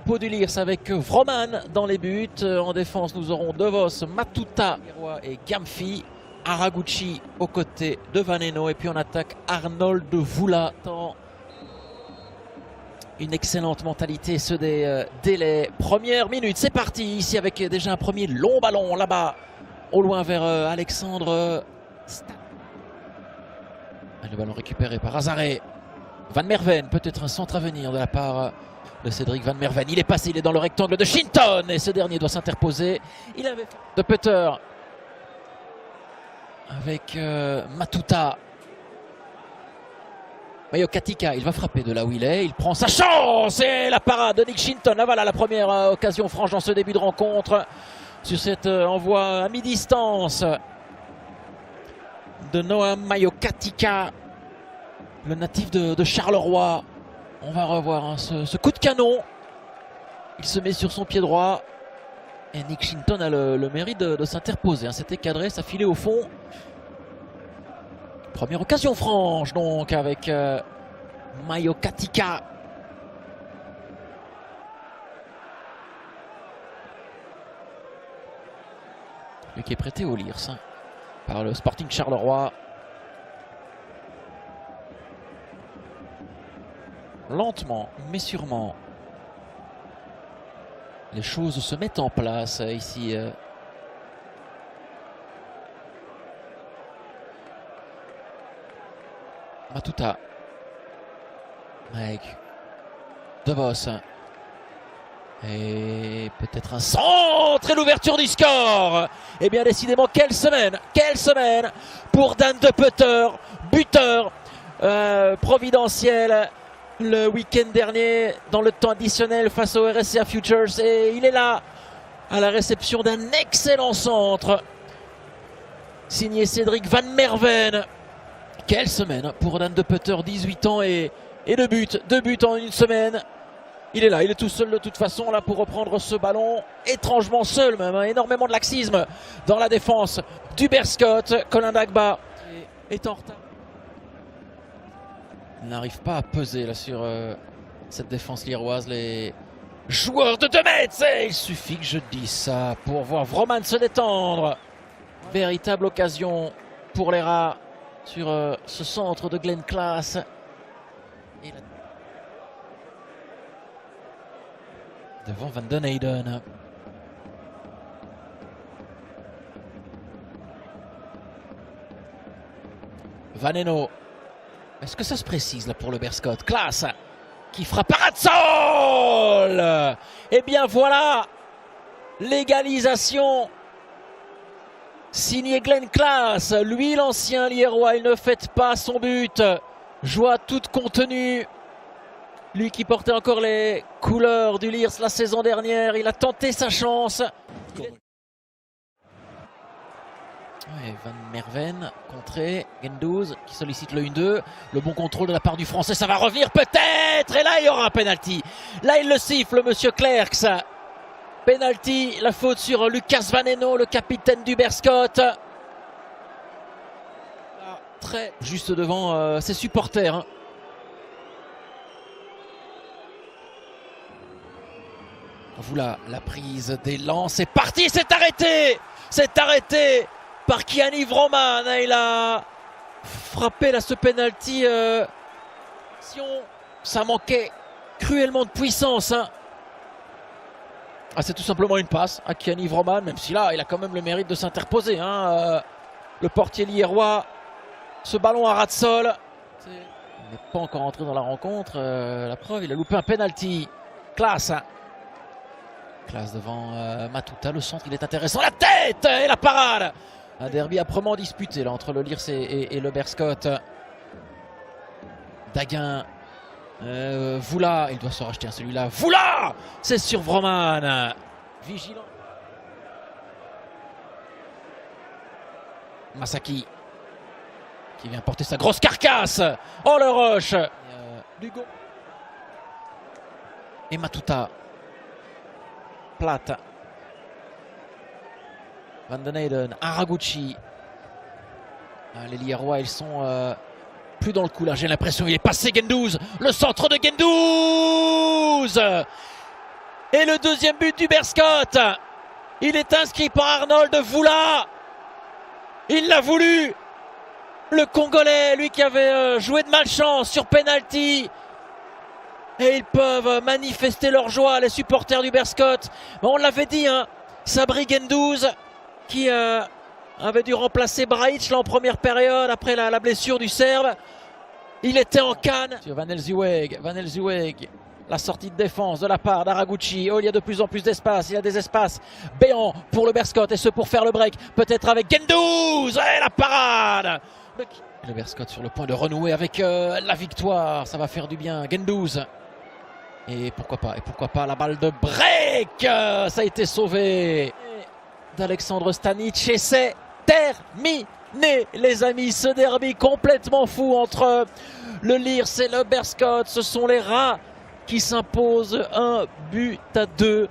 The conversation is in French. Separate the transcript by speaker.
Speaker 1: chapeau du Lirs avec Vroman dans les buts. En défense, nous aurons Devos, Matuta et Gamfi. Haraguchi aux côtés de Vaneno. Et puis en attaque, Arnold Voula. Une excellente mentalité, ceux des délais. Première minute, c'est parti. Ici avec déjà un premier long ballon là-bas. Au loin vers Alexandre. Le ballon récupéré par Azaré. Van Merven, peut-être un centre à venir de la part de Cédric Van Merven. Il est passé, il est dans le rectangle de Shinton. Et ce dernier doit s'interposer. Il avait de Putter. Avec Matuta. Mayo Katika, il va frapper de là où il est. Il prend sa chance. Et la parade de Nick Shinton. Là voilà la première occasion franche dans ce début de rencontre. Sur cet envoi à mi-distance de Noam Mayo Katika. Le natif de Charleroi. On va revoir hein, ce coup de canon. Il se met sur son pied droit. Et Nick Shinton a le mérite de s'interposer. Hein. C'était cadré, ça filait au fond. Première occasion franche donc avec Mayo Katika. Lui qui est prêté au Lirs hein, par le Sporting Charleroi. Lentement mais sûrement, les choses se mettent en place ici. Matuta. Avec Devos. Et peut-être un centre et l'ouverture du score. Et bien décidément, quelle semaine pour Dan de Putter, buteur providentiel le week-end dernier dans le temps additionnel face au RSCA Futures. Et il est là à la réception d'un excellent centre signé Cédric Van Merven. Quelle semaine pour Dan de Putter, 18 ans et deux buts en une semaine. Il est là, il est tout seul de toute façon là pour reprendre ce ballon. Étrangement seul même, hein, énormément de laxisme dans la défense du Berscott. Colin Dagba est en retard. Il n'arrive pas à peser là sur cette défense lilloise. Les joueurs de 2 mètres, il suffit que je dise ça pour voir Vroman se détendre. Véritable occasion pour les rats sur ce centre de Glenn Klaas. Et devant Van den Heyden. Vaneno. Est-ce que ça se précise là pour le Berscott? Klaas qui frappe Ratsol. Et bien voilà l'égalisation. Signé Glenn Klaas, lui l'ancien Lierrois, il ne fête pas son but. Joie toute contenue. Lui qui portait encore les couleurs du Lirs la saison dernière, il a tenté sa chance. Ouais, Van Merven, contré, Gendouz qui sollicite le 1-2. Le bon contrôle de la part du Français, ça va revenir peut-être. Et là il y aura un penalty. Là il le siffle, monsieur Clerks. Penalty, la faute sur Lucas Vaneno, le capitaine du Berscott. Très juste devant ses supporters. Hein. Voilà la prise d'élan, c'est parti, c'est arrêté. C'est arrêté par Kiani Vroman. Il a frappé là ce penalty. Ça manquait cruellement de puissance. Hein. Ah, c'est tout simplement une passe à Kiani Vroman, même si là il a quand même le mérite de s'interposer. Hein. Le portier lierrois, ce ballon à ras de sol. Il n'est pas encore entré dans la rencontre. La preuve, il a loupé un penalty. Klaas. Klaas devant Matuta, le centre il est intéressant. La tête et la parade. Un derby âprement disputé là, entre le Lirs et le Berscott. Daguin. Voula, il doit se racheter celui-là. Voula, c'est sur Vroman. Vigilant. Masaki qui vient porter sa grosse carcasse. Oh le rush. Lugo. Et Matuta. Plata. Van den Heyden. Haraguchi. Les Lierrois, ils sont plus dans le coup là, j'ai l'impression. Il est passé Gendouz. Le centre de Gendouz. Et le deuxième but du Berscott. Il est inscrit par Arnold Voula. Il l'a voulu. Le Congolais, lui qui avait joué de malchance sur penalty. Et ils peuvent manifester leur joie, les supporters du Berscott. On l'avait dit, hein, Sabri Guendouzi qui avait dû remplacer Braic en première période après la blessure du Serbe. Il était en canne. Sur Van Elzueg, la sortie de défense de la part d'Araguchi. Oh, il y a de plus en plus d'espace. Il y a des espaces béants pour le Berscott. Et ce pour faire le break. Peut-être avec Guendouzi. Et la parade. Le Berscott sur le point de renouer avec la victoire. Ça va faire du bien. Guendouzi. Et pourquoi pas la balle de break. Ça a été sauvé d'Alexandre Stanic. Et c'est terminé, les amis. Ce derby complètement fou entre le Lierse et le Berscott. Ce sont les Rats qui s'imposent 1-2